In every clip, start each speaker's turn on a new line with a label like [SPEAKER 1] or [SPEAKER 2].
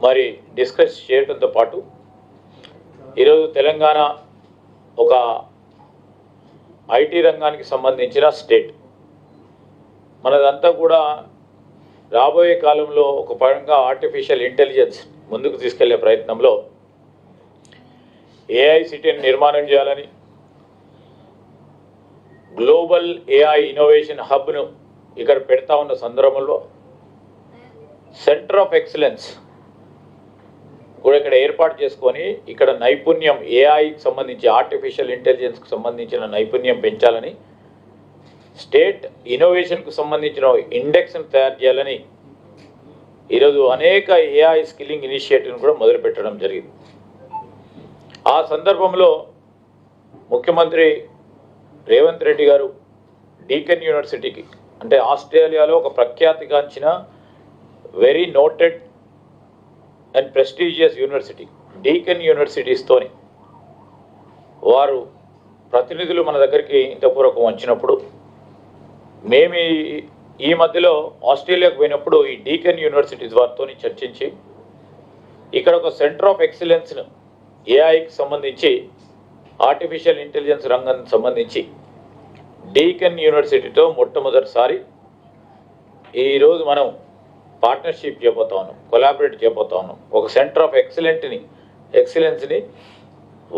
[SPEAKER 1] మరి డిస్కస్ చేయడంతో పాటు ఈరోజు తెలంగాణ ఒక ఐటీ రంగానికి సంబంధించిన స్టేట్. మనదంతా కూడా రాబోయే కాలంలో ఒక పరంగా ఆర్టిఫిషియల్ ఇంటెలిజెన్స్ ముందుకు తీసుకెళ్లే ప్రయత్నంలో ఏఐ సిటీని నిర్మాణం చేయాలని, గ్లోబల్ ఏఐ ఇన్నోవేషన్ హబ్ను ఇక్కడ పెడతా ఉన్న సందర్భంలో సెంటర్ ఆఫ్ ఎక్సలెన్స్ కూడా ఇక్కడ ఏర్పాటు చేసుకొని ఇక్కడ నైపుణ్యం ఏఐకి సంబంధించి ఆర్టిఫిషియల్ ఇంటెలిజెన్స్కి సంబంధించిన నైపుణ్యం పెంచాలని, స్టేట్ ఇన్నోవేషన్కు సంబంధించిన ఇండెక్స్ను తయారు చేయాలని ఈరోజు అనేక ఏఐ స్కిల్లింగ్ ఇనిషియేటివ్ను కూడా మొదలుపెట్టడం జరిగింది. ఆ సందర్భంలో ముఖ్యమంత్రి రేవంత్ రెడ్డి గారు డీకెన్ యూనివర్సిటీకి, అంటే ఆస్ట్రేలియాలో ఒక ప్రఖ్యాతిగాంచిన very noted and prestigious university Deakin యూనివర్సిటీస్తోని వారు ప్రతినిధులు మన దగ్గరికి ఇంతపూర్వకం వచ్చినప్పుడు, మేము ఈ మధ్యలో ఆస్ట్రేలియాకు పోయినప్పుడు ఈ డీకెన్ యూనివర్సిటీస్ వారితో చర్చించి ఇక్కడ ఒక సెంటర్ ఆఫ్ ఎక్సలెన్స్ను ఏఐకి సంబంధించి ఆర్టిఫిషియల్ ఇంటెలిజెన్స్ రంగానికి సంబంధించి డీకెన్ యూనివర్సిటీతో మొట్టమొదటిసారి ఈరోజు మనం పార్ట్నర్షిప్ చేయబోతా ఉన్నాం, కొలాబరేట్ చేయబోతా ఉన్నాం. ఒక సెంటర్ ఆఫ్ ఎక్సలెన్స్ని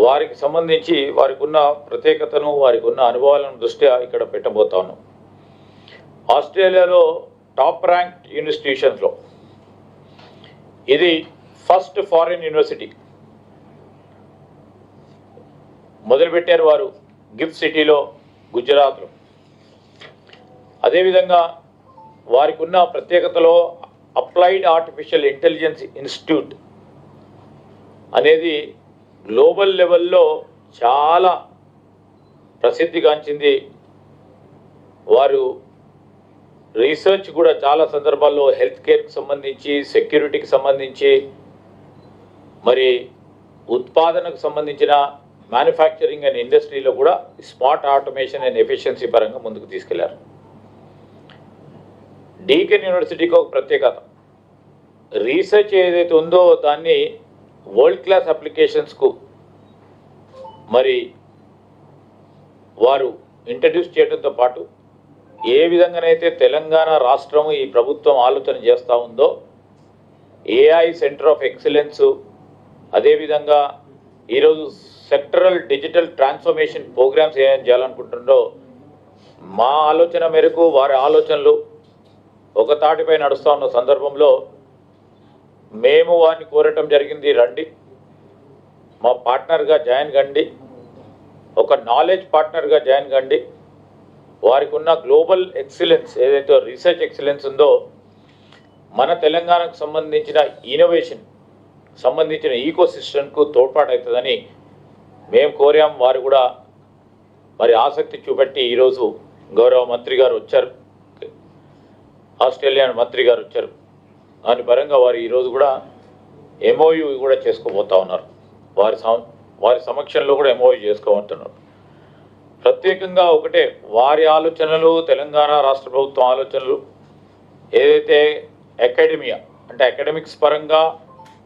[SPEAKER 1] వారికి సంబంధించి వారికి ఉన్న ప్రత్యేకతను, వారికి ఉన్న అనుభవాలను దృష్ట్యా ఇక్కడ పెట్టబోతా ఉన్నాం. ఆస్ట్రేలియాలో టాప్ ర్యాంక్ ఇన్స్టిట్యూషన్స్లో ఇది ఫస్ట్ ఫారిన్ యూనివర్సిటీ మొదలుపెట్టారు వారు గిఫ్ట్ సిటీలో, గుజరాత్లో. అదేవిధంగా వారికి ఉన్న ప్రత్యేకతలో అప్లైడ్ ఆర్టిఫిషియల్ ఇంటెలిజెన్స్ ఇన్స్టిట్యూట్ అనేది గ్లోబల్ లెవెల్లో చాలా ప్రసిద్ధిగాంచింది. వారు రీసెర్చ్ కూడా చాలా సందర్భాల్లో హెల్త్ కేర్కి సంబంధించి, సెక్యూరిటీకి సంబంధించి, మరి ఉత్పాదనకు సంబంధించిన మ్యానుఫ్యాక్చరింగ్ అండ్ ఇండస్ట్రీలో కూడా స్మార్ట్ ఆటోమేషన్ అండ్ ఎఫిషియన్సీ పరంగా ముందుకు తీసుకెళ్లారు. డీకెన్ యూనివర్సిటీకి ఒక ప్రత్యేకత, రీసెర్చ్ ఏదైతే ఉందో దాన్ని వరల్డ్ క్లాస్ అప్లికేషన్స్కు మరి వారు ఇంట్రడ్యూస్ చేయడంతో పాటు ఏ విధంగానైతే తెలంగాణ రాష్ట్రం ఈ ప్రభుత్వం ఆలోచన చేస్తూ ఉందో ఏఐ సెంటర్ ఆఫ్ ఎక్సలెన్స్, అదేవిధంగా ఈరోజు సెక్టరల్ డిజిటల్ ట్రాన్స్ఫర్మేషన్ ప్రోగ్రామ్స్ ఏం చేయాలనుకుంటుందో మా ఆలోచన మేరకు వారి ఆలోచనలు ఒక తాటిపై నడుస్తూ ఉన్న సందర్భంలో మేము వారిని కోరటం జరిగింది, రండి మా పార్ట్నర్గా జాయిన్ కండి, ఒక నాలెడ్జ్ పార్ట్నర్గా జాయిన్ కండి. వారికి ఉన్న గ్లోబల్ ఎక్సలెన్స్ ఏదైతే రీసెర్చ్ ఎక్సలెన్స్ ఉందో మన తెలంగాణకు సంబంధించిన ఇన్నోవేషన్ సంబంధించిన ఈకో సిస్టమ్కు తోడ్పాటు అవుతుందని మేము కోరాం. వారు కూడా మరి ఆసక్తి చూపెట్టి ఈరోజు గౌరవ మంత్రి గారు వచ్చారు, ఆస్ట్రేలియన్ మంత్రి గారు వచ్చారు. దాని పరంగా వారు ఈరోజు కూడా ఎంఓయూ కూడా చేసుకోబోతా ఉన్నారు. వారి సమక్షంలో కూడా ఎంఓయూ చేసుకోబోతున్నారు. ప్రత్యేకంగా ఒకటే వారి ఆలోచనలు, తెలంగాణ రాష్ట్ర ప్రభుత్వం ఆలోచనలు ఏదైతే అకాడమియా అంటే అకాడమిక్స్ పరంగా,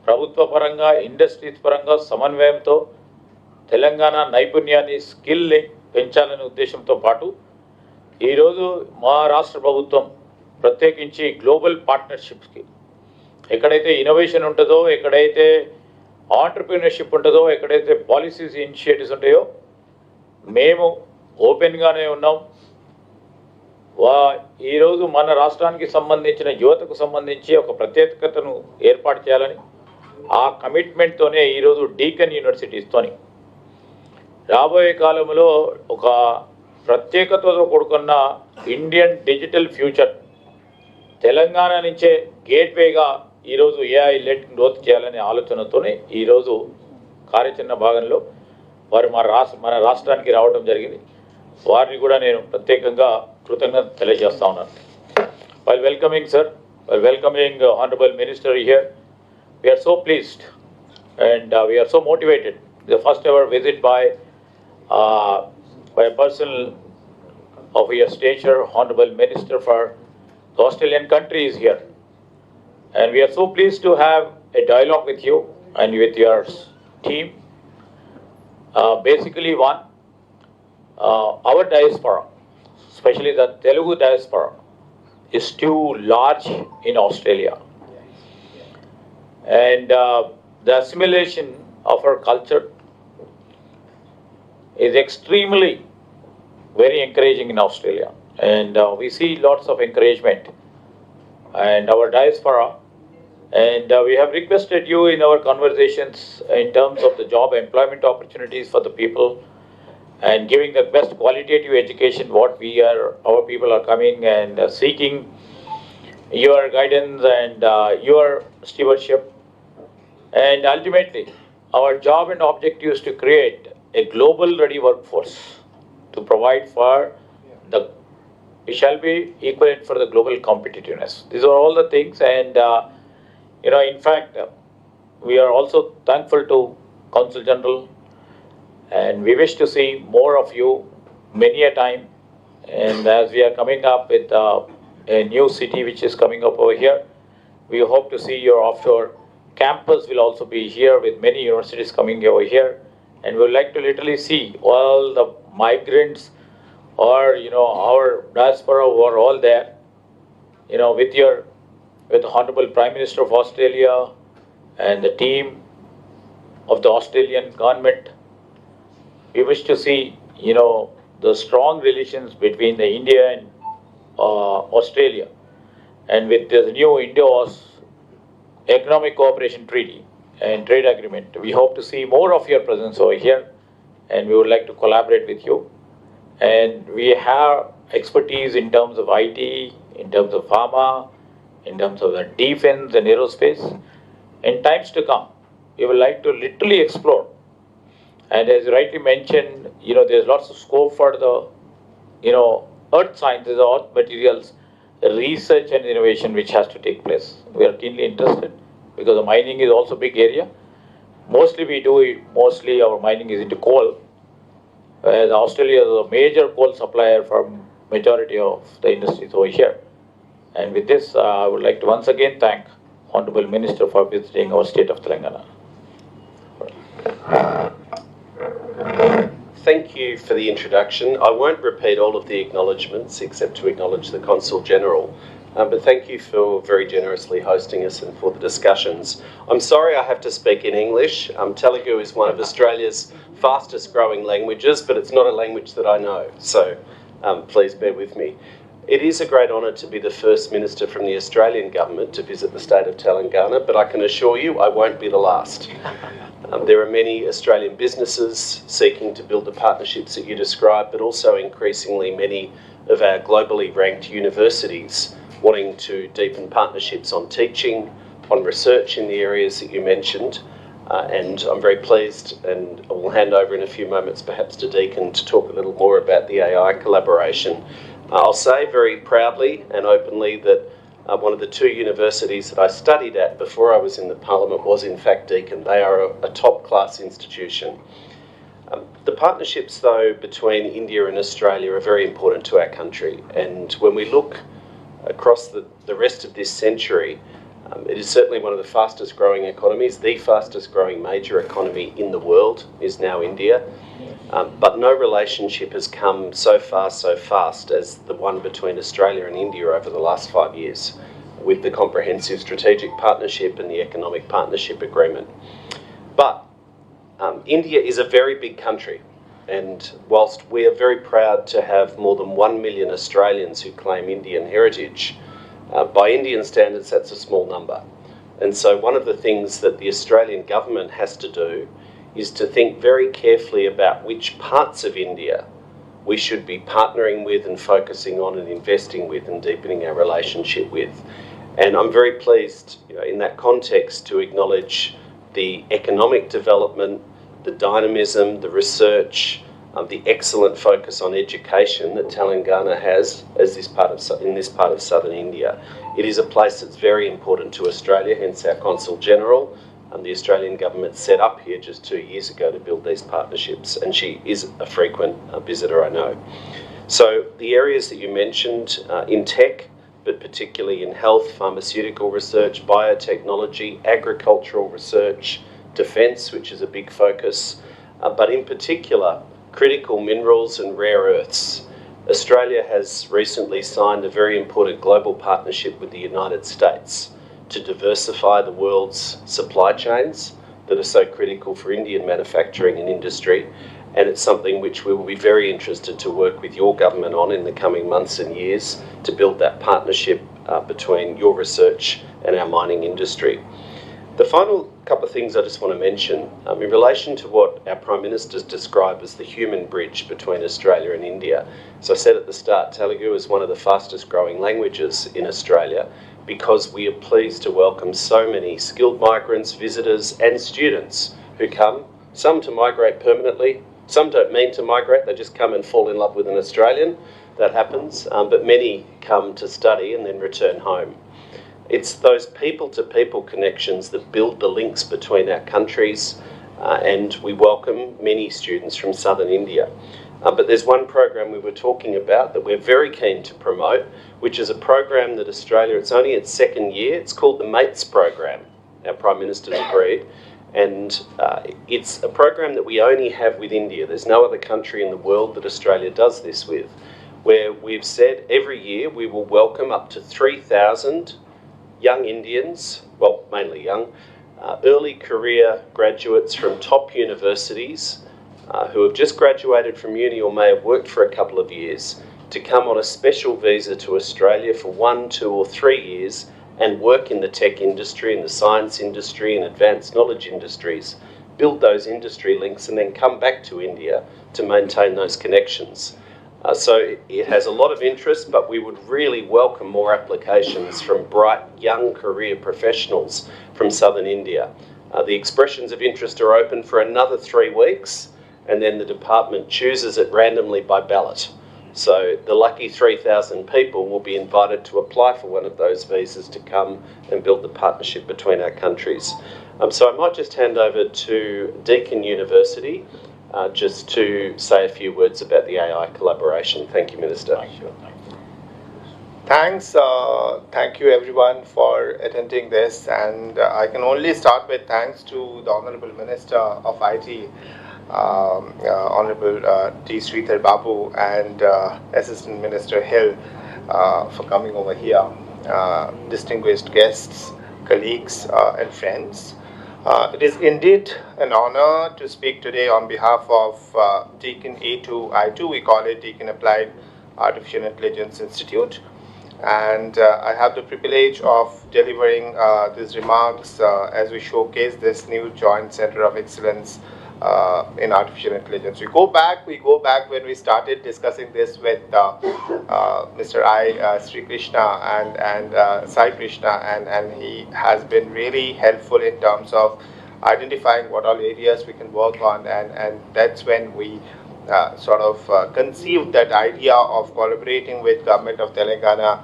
[SPEAKER 1] ప్రభుత్వ పరంగా, ఇండస్ట్రీస్ పరంగా సమన్వయంతో తెలంగాణ నైపుణ్యాన్ని, స్కిల్ని పెంచాలనే ఉద్దేశంతో పాటు ఈరోజు మా రాష్ట్ర ప్రభుత్వం ప్రత్యేకించి గ్లోబల్ పార్ట్నర్షిప్స్కి ఎక్కడైతే ఇన్నోవేషన్ ఉంటుందో, ఎక్కడైతే ఆంటర్ప్రీనర్షిప్ ఉంటుందో, ఎక్కడైతే పాలసీస్ ఇనిషియేటివ్స్ ఉంటాయో మేము ఓపెన్గానే ఉన్నాం. ఈరోజు మన రాష్ట్రానికి సంబంధించిన యువతకు సంబంధించి ఒక ప్రత్యేకతను ఏర్పాటు చేయాలని ఆ కమిట్మెంట్తోనే ఈరోజు డీకెన్ యూనివర్సిటీస్తోని రాబోయే కాలంలో ఒక ప్రత్యేకతతో కూడుకున్న ఇండియన్ డిజిటల్ ఫ్యూచర్ తెలంగాణ నుంచే గేట్వేగా ఈరోజు ఏఐ లెడ్ గ్రోత్ చేయాలనే ఆలోచనతోనే ఈరోజు కార్యాచరణ భాగంలో వారు మన రాష్ట్రానికి రావడం జరిగింది. వారిని కూడా నేను ప్రత్యేకంగా కృతజ్ఞత తెలియజేస్తా ఉన్నాను. While welcoming sir, while welcoming Honorable Minister here, we are so pleased and we are so motivated. The first ever visit by a person of your stature, Honorable Minister for the Australian country is here. And we are so pleased to have a dialogue with you and with your team. Basically, one, our diaspora, especially the Telugu diaspora, is too large in Australia. And the assimilation of our culture is extremely very encouraging in Australia. And we see lots of encouragement and our diaspora. And we have requested you in our conversations in terms of the job employment opportunities for the people and giving the best qualitative education what our people are coming and seeking your guidance and your stewardship. And ultimately, our job and objective is to create a global ready workforce to provide for we shall be equivalent for the global competitiveness. These are all the things, and in fact, we are also thankful to Consul General, and we wish to see more of you many a time. And as we are coming up with a new city which is coming up over here, we hope to see your offshore campus will also be here with many universities coming over here, and we would like to literally see all the migrants or our diaspora who are all there, with the Honorable Prime Minister of Australia and the team of the Australian government. We wish to see the strong relations between the India and Australia, and with this new Indo-Aus Economic Cooperation Treaty and Trade Agreement, we hope to see more of your presence over here, and we would like to collaborate with you. And we have expertise in terms of IT, in terms of pharma, in terms of the defense and aerospace. In times to come, we would like to literally explore. And as you rightly mentioned, there's lots of scope for the, earth sciences, earth materials, research and innovation which has to take place. We are keenly interested because the mining is also a big area. Mostly our mining is into coal. Whereas Australia is a major coal supplier for majority of the industries over here. And with this, I would like to once again thank Honorable Minister for visiting our state of Telangana.
[SPEAKER 2] Thank you for the introduction. I won't repeat all of the acknowledgements except to acknowledge the Consul General. But thank you for very generously hosting us and for the discussions. I'm sorry I have to speak in English. Telugu is one of Australia's fastest growing languages, but it's not a language that I know. So please bear with me. It is a great honour to be the first minister from the Australian government to visit the state of Telangana, but I can assure you I won't be the last. There are many Australian businesses seeking to build the partnerships that you described, but also increasingly many of our globally ranked universities wanting to deepen partnerships on teaching, on research in the areas that you mentioned. And I'm very pleased, and I will hand over in a few moments perhaps to Deakin to talk a little more about the AI collaboration. I'll say very proudly and openly that one of the two universities that I studied at before I was in the Parliament was in fact Deakin. They are a top-class institution. The partnerships, though, between India and Australia are very important to our country, and when we look across the rest of this century, it is certainly one of the fastest growing economies. The fastest growing major economy in the world is now India. But no relationship has come so far, so fast as the one between Australia and India over the last 5 years, with the Comprehensive Strategic Partnership and the Economic Partnership Agreement. But India is a very big country, and whilst we are very proud to have more than 1 million Australians who claim Indian heritage, by Indian standards that's a small number. And so one of the things that the Australian government has to do is to think very carefully about which parts of India we should be partnering with and focusing on and investing with and deepening our relationship with. And I'm very pleased in that context to acknowledge the economic development, the dynamism, the research, the excellent focus on education that Telangana has in this part of southern India. It is a place that's very important to Australia, hence our Consul General. The Australian government set up here just 2 years ago to build these partnerships, and she is a frequent visitor, I know. So the areas that you mentioned in tech, but particularly in health, pharmaceutical research, biotechnology, agricultural research, defence, which is a big focus, but in particular, critical minerals and rare earths. Australia has recently signed a very important global partnership with the United States to diversify the world's supply chains that are so critical for Indian manufacturing and industry. And it's something which we will be very interested to work with your government on in the coming months and years to build that partnership between your research and our mining industry. The final couple of things I just want to mention, in relation to what our Prime Minister's described as the human bridge between Australia and India. As I said at the start, Telugu is one of the fastest growing languages in Australia because we are pleased to welcome so many skilled migrants, visitors and students who come, some to migrate permanently, some don't mean to migrate, they just come and fall in love with an Australian. That happens, but many come to study and then return home. It's those people-to-people connections that build the links between our countries, and we welcome many students from southern India. But there's one program we were talking about that we're very keen to promote, which is a program that Australia, it's only its second year, it's called the MATES program. Our Prime Minister's agreed. And it's a program that we only have with India. There's no other country in the world that Australia does this with, where we've said every year we will welcome up to 3,000 young Indians, well, mainly young, early career graduates from top universities who have just graduated from uni or may have worked for a couple of years to come on a special visa to Australia for 1, 2 or 3 years and work in the tech industry, in the science industry, in advanced knowledge industries, build those industry links and then come back to India to maintain those connections. So it has a lot of interest, but we would really welcome more applications from bright young career professionals from southern India. The expressions of interest are open for another 3 weeks, and then the department chooses it randomly by ballot. So the lucky 3,000 people will be invited to apply for one of those visas to come and build the partnership between our countries. So I might just hand over to Deakin University just to say a few words about the AI collaboration. Thank you, Minister.
[SPEAKER 3] Thanks. Thank you everyone for attending this, and I can only start with thanks to the Honourable Minister of IT, Honourable T. Sridhar Babu and Assistant Minister Hill for coming over here, distinguished guests, colleagues and friends. It is indeed an honor to speak today on behalf of Deakin A2I2. We call it Deakin Applied Artificial Intelligence Institute. And I have the privilege of delivering these remarks as we showcase this new Joint Center of Excellence in Artificial Intelligence. We go back when we started discussing this with Mr. Sri Krishna and Sai Krishna, and he has been really helpful in terms of identifying what all areas we can work on, and that's when we conceived that idea of collaborating with Government of Telangana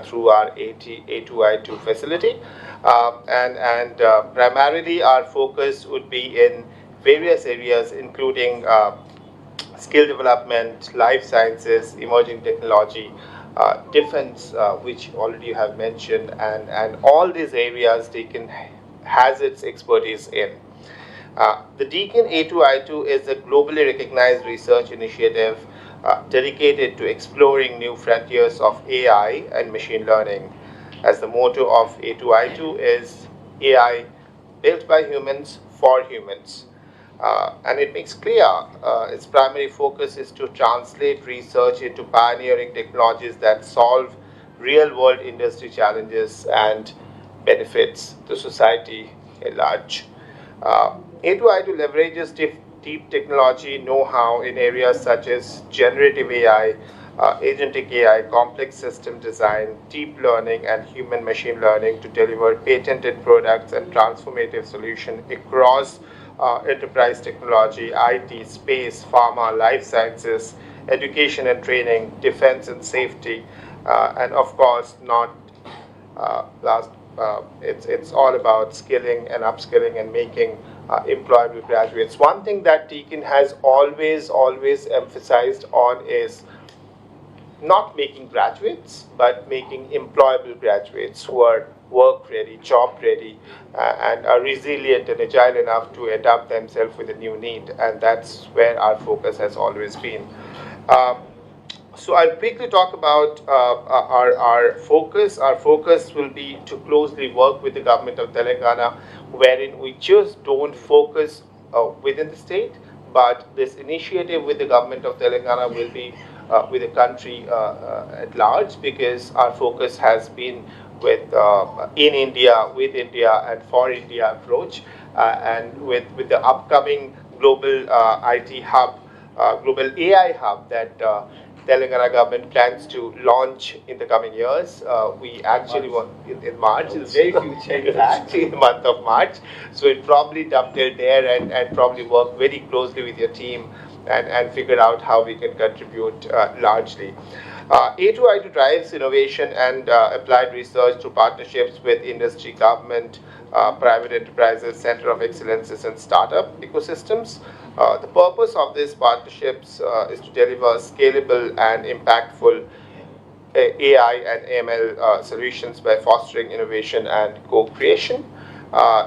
[SPEAKER 3] through our A2I2 facility, and primarily our focus would be in various areas, including skill development, life sciences, emerging technology, defense, which already you have mentioned, and all these areas Deakin has its expertise in. The Deakin A2I2 is a globally recognized research initiative dedicated to exploring new frontiers of AI and machine learning. As the motto of A2I2 is AI built by humans for humans. And it makes clear its primary focus is to translate research into pioneering technologies that solve real-world industry challenges and benefits the society at large. A2I2 leverages deep technology know-how in areas such as generative AI, agentic AI, complex system design, deep learning, and human machine learning to deliver patented products and transformative solutions across enterprise technology, IT, space, pharma, life sciences, education and training, defense and safety, and of course, it's all about skilling and upskilling and making employable graduates. One thing that Deakin has always emphasized on is not making graduates, but making employable graduates who are work ready, job ready, and are resilient and agile enough to adapt themselves with a new need. And that's where our focus has always been. So I'll quickly talk about our focus. Our focus will be to closely work with the government of Telangana, wherein we just don't focus within the state, but this initiative with the government of Telangana will be with the country at large, because our focus has been with in India, with India, and for India approach, and with the upcoming global IT hub, global AI hub that Telangana government plans to launch in the coming years. We actually want in March, in the very future, in fact, in the month of March. So it probably dovetailed there, and probably work very closely with your team and figure out how we can contribute largely. A2I2 drives innovation and applied research through partnerships with industry, government, private enterprises, center of excellences, and startup ecosystems. The purpose of these partnerships is to deliver scalable and impactful AI and ML solutions by fostering innovation and co-creation.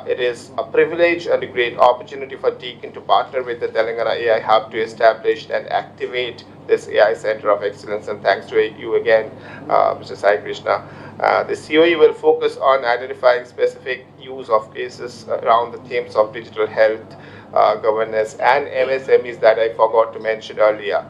[SPEAKER 3] It is a privilege and a great opportunity for Deakin to partner with the Telangana AI Hub to establish and activate this AI Center of Excellence. And thanks to you again, Mr. Sai Krishna. The COE will focus on identifying specific use of cases around the themes of digital health, governance, and MSMEs that I forgot to mention earlier.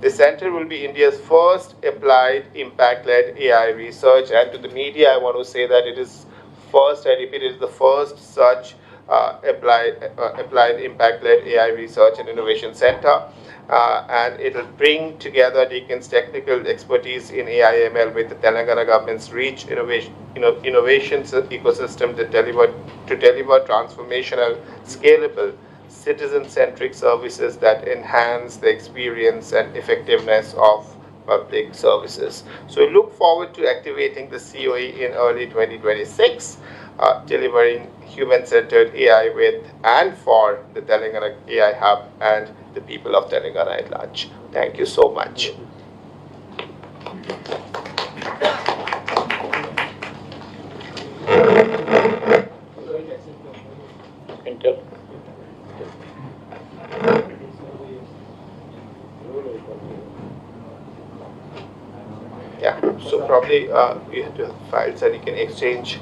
[SPEAKER 3] The center will be India's first applied impact-led AI research, and to the media I want to say that it is first, I repeat, it is the first such applied impact-led AI research and innovation center, and it will bring together Deakin's technical expertise in AI ML with the Telangana government's rich innovations ecosystem to deliver transformational, scalable, citizen-centric services that enhance the experience and effectiveness of public services. So we look forward to activating the COE in early 2026, delivering human-centered AI with and for the Telangana AI Hub and the people of Telangana at large. Thank you so much.
[SPEAKER 1] Intel.
[SPEAKER 3] Yeah, so probably we have to have files and you can exchange.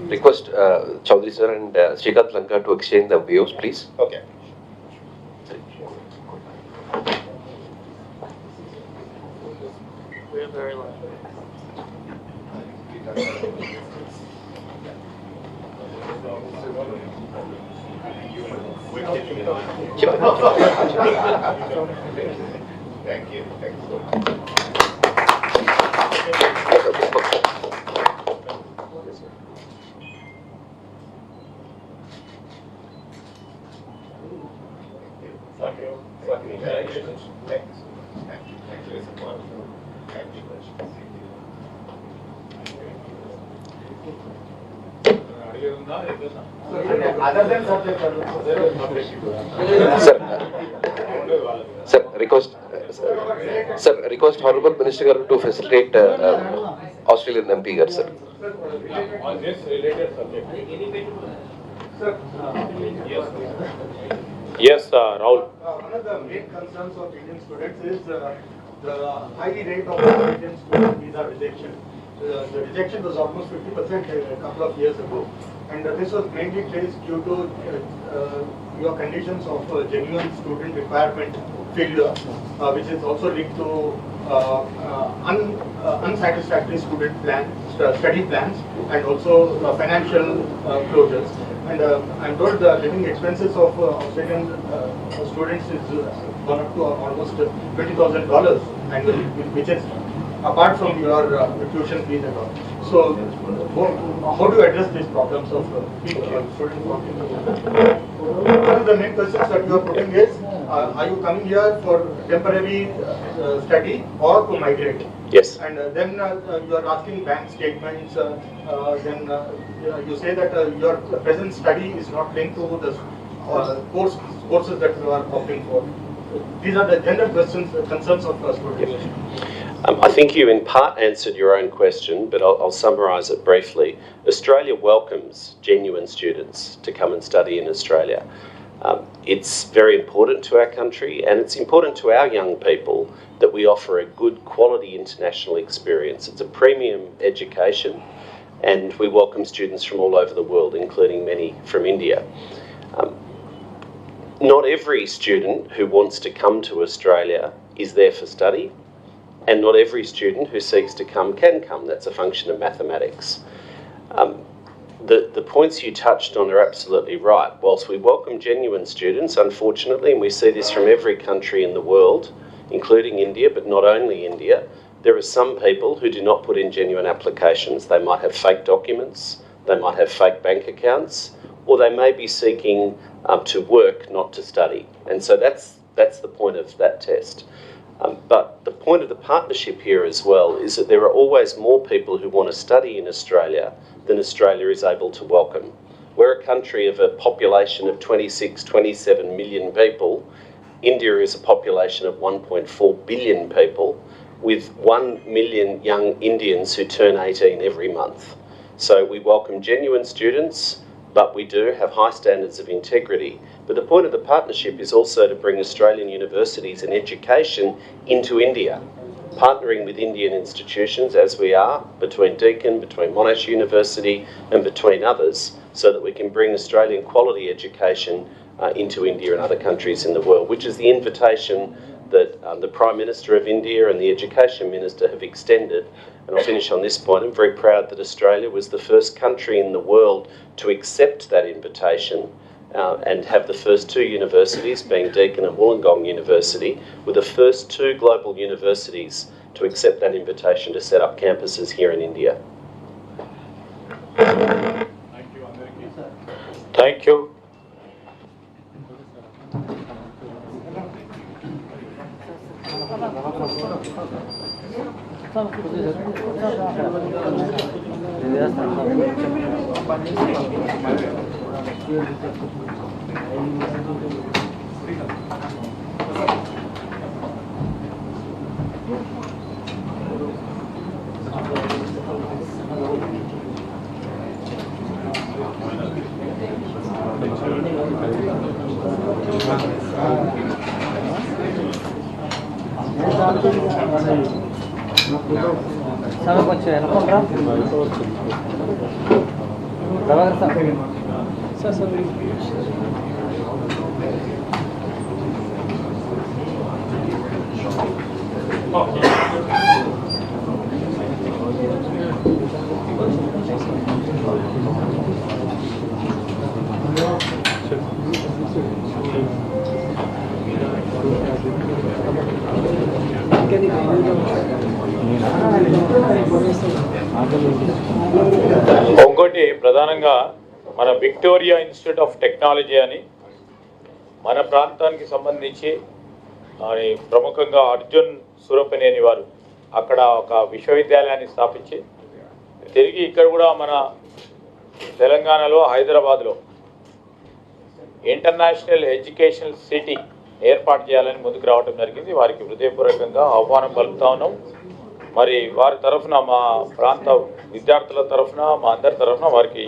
[SPEAKER 4] Request Chaudhary sir and Srikanth Lanka to exchange the views, please.
[SPEAKER 3] Okay. We're very much. Thank you. Thank you so much.
[SPEAKER 4] Sir, request Honorable Minister to facilitate Australian MP, sir.
[SPEAKER 1] On this related subject. Yes, Rahul.
[SPEAKER 5] One of the main concerns of Indian students is the high rate of Indian student visa rejection. The rejection was almost 50% a couple of years ago, and this was mainly traced due to your conditions of genuine student requirement failure, which is also linked to unsatisfactory student study plans, and also financial closures. And I'm told the living expenses of Australian students is gone up to almost $20,000 annually, which is apart from your tuition fees and all. So, how do you address these problems of students? One of the main questions that you are putting is, are you coming here for temporary study or to migrate?
[SPEAKER 4] Yes.
[SPEAKER 5] And then you are asking bank statements, then you say that your present study is not linked to the courses that you are opting for. These are the general questions, concerns of students.
[SPEAKER 2] I think you in part answered your own question, but I'll summarise it briefly. Australia welcomes genuine students to come and study in Australia. It's very important to our country, and it's important to our young people that we offer a good quality international experience. It's a premium education, and we welcome students from all over the world, including many from India. Not every student who wants to come to Australia is there for study, and not every student who seeks to come can come. That's a function of mathematics. The points you touched on are absolutely right. Whilst we welcome genuine students, unfortunately, and we see this from every country in the world, including India, but not only India, there are some people who do not put in genuine applications. They might have fake documents, they might have fake bank accounts, or they may be seeking to work, not to study. And so that's the point of that test. But the point of the partnership here as well is that there are always more people who want to study in Australia than Australia is able to welcome. We're a country of a population of 26, 27 million people. India is a population of 1.4 billion people, with 1 million young Indians who turn 18 every month. So we welcome genuine students, but we do have high standards of integrity. But the point of the partnership is also to bring Australian universities and education into India, partnering with Indian institutions as we are, between Deakin, between Monash University and between others, so that we can bring Australian quality education into India and other countries in the world, which is the invitation that the Prime Minister of India and the Education Minister have extended. And I'll finish on this point. I'm very proud that Australia was the first country in the world to accept that invitation and have the first two universities, being Deakin and Wollongong University, were the first two global universities to accept that invitation to set up campuses here in India.
[SPEAKER 1] Thank you. ఇంకోటి ప్రధానంగా మన Victoria institute of technology అని మన ప్రాంతానికి సంబంధించి ప్రముఖంగా అర్జున్ సురపనేని వారు అక్కడ ఒక విశ్వవిద్యాలయాన్ని స్థాపించి తిరిగి ఇక్కడ కూడా మన తెలంగాణలో హైదరాబాద్లో ఇంటర్నేషనల్ ఎడ్యుకేషనల్ సిటీ ఏర్పాటు చేయాలని ముందుకు రావడం జరిగింది. వారికి హృదయపూర్వకంగా ఆహ్వానం పలుకుతా ఉన్నాం. మరి వారి తరఫున మా ప్రాంత విద్యార్థుల తరఫున మా అందరి తరఫున వారికి